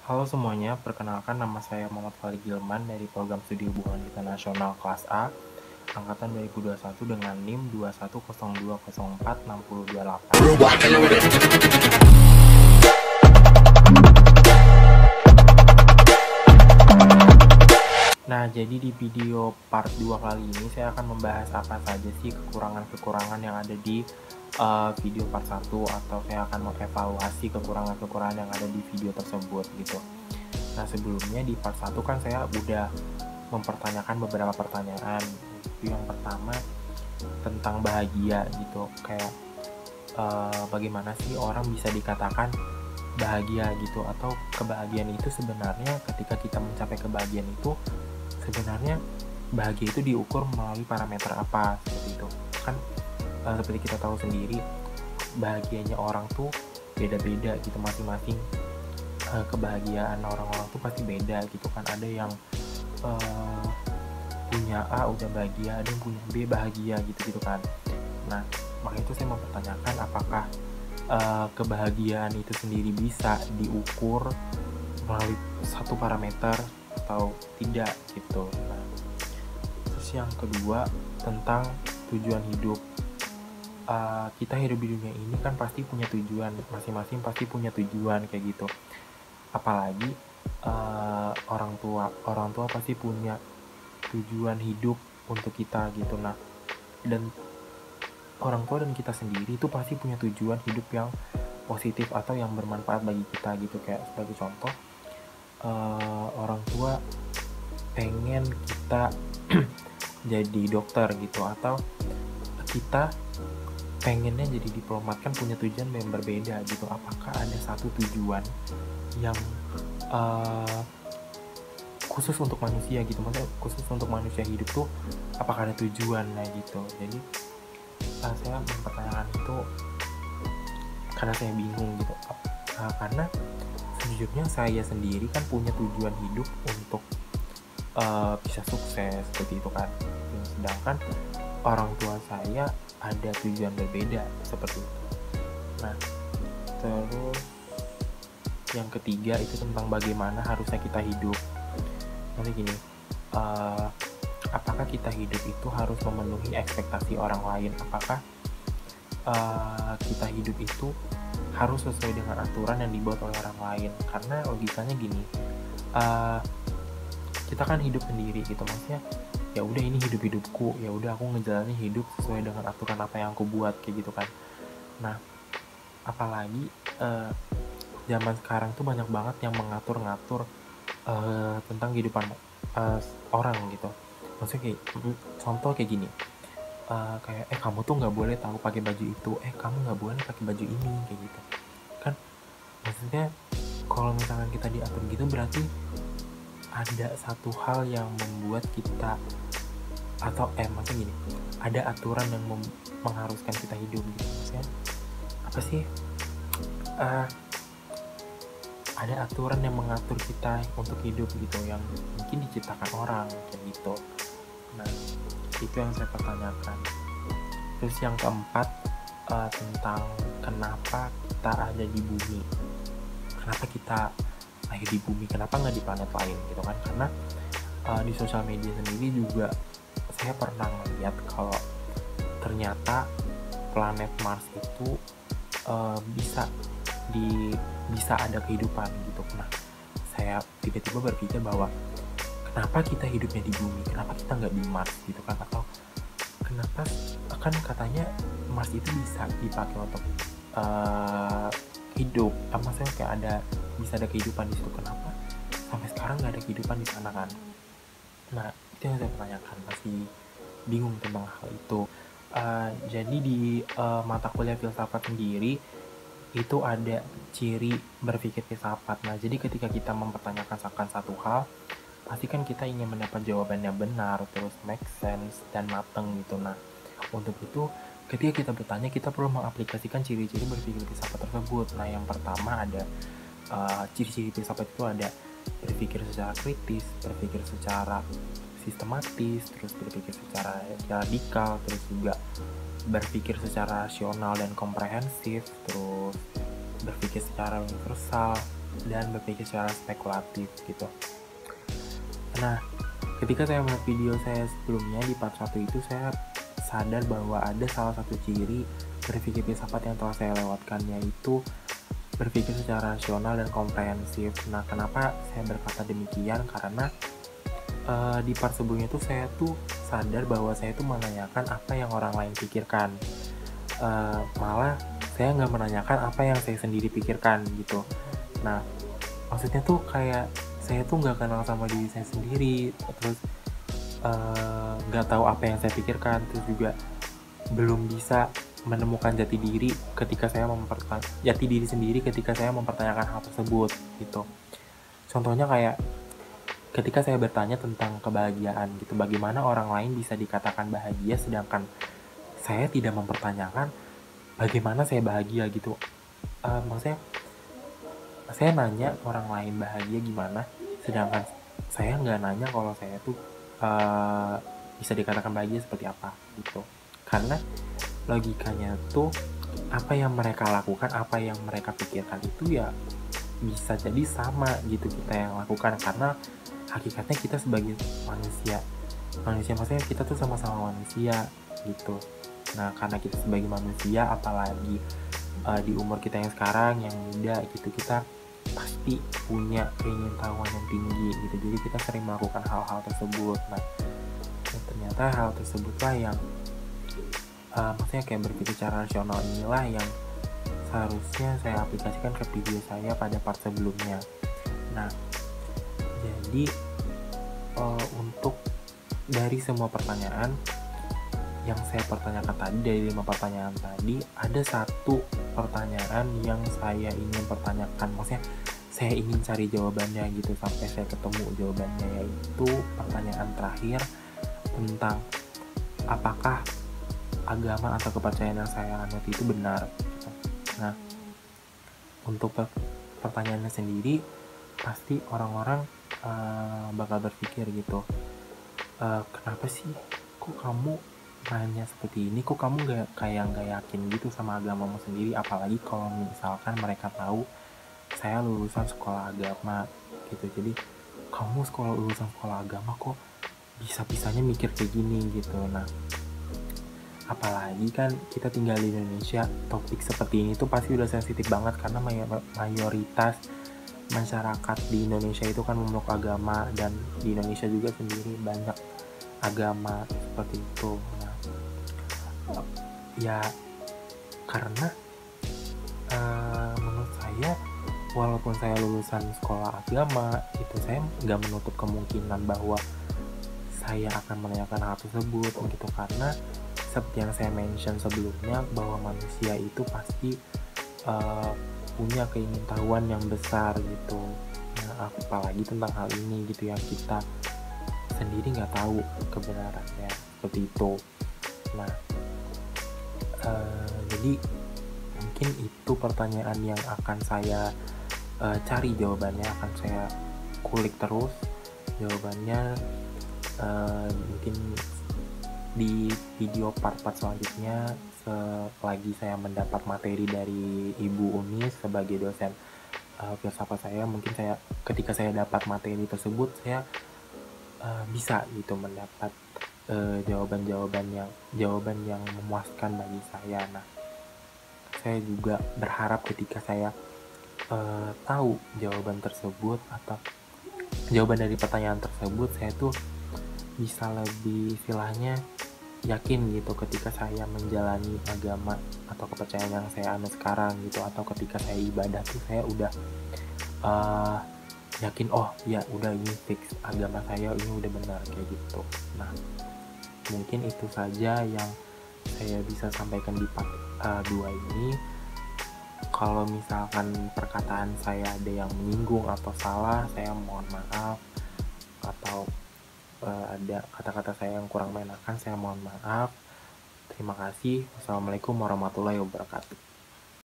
Halo semuanya, perkenalkan nama saya Muhammad Fali Gilman dari Program Studi Hubungan Internasional Kelas A, Angkatan 2021 dengan NIM 210204628. Nah, jadi di video part 2 kali ini saya akan membahas apa saja sih kekurangan-kekurangan yang ada di video part 1, atau saya akan mengevaluasi kekurangan-kekurangan yang ada di video tersebut gitu. Nah, sebelumnya di part 1 kan saya udah mempertanyakan beberapa pertanyaan. Yang pertama tentang bahagia gitu, kayak bagaimana sih orang bisa dikatakan bahagia gitu, atau kebahagiaan itu sebenarnya ketika kita mencapai kebahagiaan itu sebenarnya bahagia itu diukur melalui parameter apa, seperti itu kan. Seperti kita tahu sendiri, bahagianya orang tuh beda-beda gitu, masing-masing kebahagiaan orang-orang tuh pasti beda gitu kan. Ada yang punya A udah bahagia, ada yang punya B bahagia gitu kan. Nah, makanya itu saya mempertanyakan apakah kebahagiaan itu sendiri bisa diukur melalui satu parameter atau tidak gitu. Nah, terus yang kedua tentang tujuan hidup. Kita hidup di dunia ini kan pasti punya tujuan, masing-masing pasti punya tujuan kayak gitu. Apalagi orang tua pasti punya tujuan hidup untuk kita gitu. Nah, dan orang tua dan kita sendiri itu pasti punya tujuan hidup yang positif atau yang bermanfaat bagi kita gitu. Kayak sebagai contoh, orang tua pengen kita jadi dokter gitu, atau kita pengennya jadi diplomat, kan punya tujuan yang berbeda gitu. Apakah ada satu tujuan yang khusus untuk manusia gitu, maksudnya khusus untuk manusia hidup tuh apakah ada tujuan? Nah gitu. Jadi saya mempertanyakan itu karena saya bingung gitu. Karena sejujurnya saya sendiri kan punya tujuan hidup untuk bisa sukses seperti itu kan. Sedangkan orang tua saya ada tujuan berbeda seperti itu. Nah, terus yang ketiga itu tentang bagaimana harusnya kita hidup. Nanti gini, apakah kita hidup itu harus memenuhi ekspektasi orang lain? Apakah kita hidup itu harus sesuai dengan aturan yang dibuat oleh orang lain? Karena logikanya gini, kita kan hidup sendiri gitu, maksudnya ya udah ini hidupku, ya udah aku ngejalanin hidup sesuai dengan aturan apa yang aku buat kayak gitu kan. Nah, apalagi zaman sekarang tuh banyak banget yang mengatur-ngatur tentang kehidupan orang gitu. Maksudnya kayak contoh kayak gini, kayak kamu tuh nggak boleh tahu pakai baju itu, kamu nggak boleh pakai baju ini kayak gitu kan. Maksudnya kalau misalkan kita diatur gitu, berarti ada satu hal yang membuat kita, atau maksudnya gini, ada aturan yang mengharuskan kita hidup gitu. Maksudnya apa sih, ada aturan yang mengatur kita untuk hidup gitu, yang mungkin diciptakan orang kayak gitu. Nah, itu yang saya pertanyakan. Terus yang keempat, tentang kenapa kita ada di bumi, kenapa kita lahir di bumi, kenapa nggak di planet lain gitu kan. Karena di sosial media sendiri juga saya pernah melihat kalau ternyata planet Mars itu bisa ada kehidupan gitu. Nah, saya tiba-tiba berpikir bahwa kenapa kita hidupnya di bumi, kenapa kita nggak di Mars gitu kan. Atau kenapa, kan katanya Mars itu bisa dipakai untuk hidup, maksudnya kayak bisa ada kehidupan di situ, kenapa sampai sekarang nggak ada kehidupan di sana kan. Nah, itu yang saya pertanyakan, masih bingung tentang hal itu. Jadi di mata kuliah filsafat sendiri itu ada ciri berpikir filsafat. Nah, jadi ketika kita mempertanyakan akan satu hal, pasti kan kita ingin mendapat jawabannya benar, terus make sense dan mateng gitu. Nah, untuk itu ketika kita bertanya, kita perlu mengaplikasikan ciri-ciri berpikir filsafat tersebut. Nah, yang pertama ada ciri-ciri filsafat itu ada berpikir secara kritis, berpikir secara sistematis, terus berpikir secara radikal, terus juga berpikir secara rasional dan komprehensif, terus berpikir secara universal, dan berpikir secara spekulatif gitu. Nah, ketika saya melihat video saya sebelumnya di part 1 itu, saya sadar bahwa ada salah satu ciri berpikir filsafat yang telah saya lewatkan, yaitu berpikir secara rasional dan komprehensif. Nah, kenapa saya berkata demikian? Karena di part sebelumnya tuh saya tuh sadar bahwa saya tuh menanyakan apa yang orang lain pikirkan. Malah saya nggak menanyakan apa yang saya sendiri pikirkan gitu. Nah, maksudnya tuh kayak saya tuh nggak kenal sama diri saya sendiri, terus nggak tahu apa yang saya pikirkan, terus juga belum bisa menemukan jati diri jati diri sendiri ketika saya mempertanyakan hal tersebut gitu. Contohnya kayak ketika saya bertanya tentang kebahagiaan gitu, bagaimana orang lain bisa dikatakan bahagia sedangkan saya tidak mempertanyakan bagaimana saya bahagia gitu. Maksudnya saya nanya orang lain bahagia gimana, sedangkan saya nggak nanya kalau saya tuh bisa dikatakan bahagia seperti apa gitu. Karena logikanya tuh apa yang mereka lakukan, apa yang mereka pikirkan itu ya bisa jadi sama gitu kita yang lakukan, karena hakikatnya kita sebagai manusia maksudnya kita tuh sama-sama manusia gitu. Nah, karena kita sebagai manusia, apalagi di umur kita yang sekarang yang muda gitu, kita pasti punya keingintahuan yang tinggi gitu, jadi kita sering melakukan hal-hal tersebut. Nah, ternyata hal tersebutlah yang maksudnya kayak berpikir secara rasional inilah yang seharusnya saya aplikasikan ke video saya pada part sebelumnya. Nah, jadi untuk dari semua pertanyaan yang saya pertanyakan tadi, dari 5 pertanyaan tadi, ada satu pertanyaan yang saya ingin pertanyakan, maksudnya saya ingin cari jawabannya gitu sampai saya ketemu jawabannya, yaitu pertanyaan terakhir tentang apakah agama atau kepercayaan yang saya anut itu benar gitu. Nah, untuk pertanyaannya sendiri pasti orang-orang bakal berpikir gitu, kenapa sih kok kamu nanya seperti ini, kok kamu nggak yakin gitu sama agamamu sendiri, apalagi kalau misalkan mereka tahu saya lulusan sekolah agama gitu. Jadi kamu lulusan sekolah agama kok bisa-bisanya mikir kayak gini gitu. Nah, apalagi kan kita tinggal di Indonesia, topik seperti ini tuh pasti udah sensitif banget karena mayoritas masyarakat di Indonesia itu kan memeluk agama, dan di Indonesia juga sendiri banyak agama seperti itu. Nah, ya karena menurut saya, walaupun saya lulusan sekolah agama itu, saya nggak menutup kemungkinan bahwa saya akan menanyakan hal tersebut gitu, karena seperti yang saya mention sebelumnya bahwa manusia itu pasti punya keingintahuan yang besar gitu. Nah, apalagi tentang hal ini gitu yang kita sendiri nggak tahu kebenarannya seperti itu. Nah, jadi mungkin itu pertanyaan yang akan saya cari jawabannya, akan saya kulik terus jawabannya. Mungkin di video part-part selanjutnya, selagi saya mendapat materi dari Ibu Unis sebagai dosen filsafat saya, mungkin ketika saya dapat materi tersebut, saya bisa gitu mendapat jawaban yang memuaskan bagi saya. Nah, saya juga berharap ketika saya tahu jawaban tersebut atau jawaban dari pertanyaan tersebut, saya tuh bisa lebih istilahnya yakin gitu ketika saya menjalani agama atau kepercayaan yang saya anut sekarang gitu, atau ketika saya ibadah tuh saya udah yakin, oh ya udah ini fix agama saya ini udah benar kayak gitu. Nah, mungkin itu saja yang saya bisa sampaikan di part 2 ini. Kalau misalkan perkataan saya ada yang menyinggung atau salah, saya mohon maaf, atau ada kata-kata saya yang kurang mengenakan, saya mohon maaf. Terima kasih. Wassalamualaikum warahmatullahi wabarakatuh.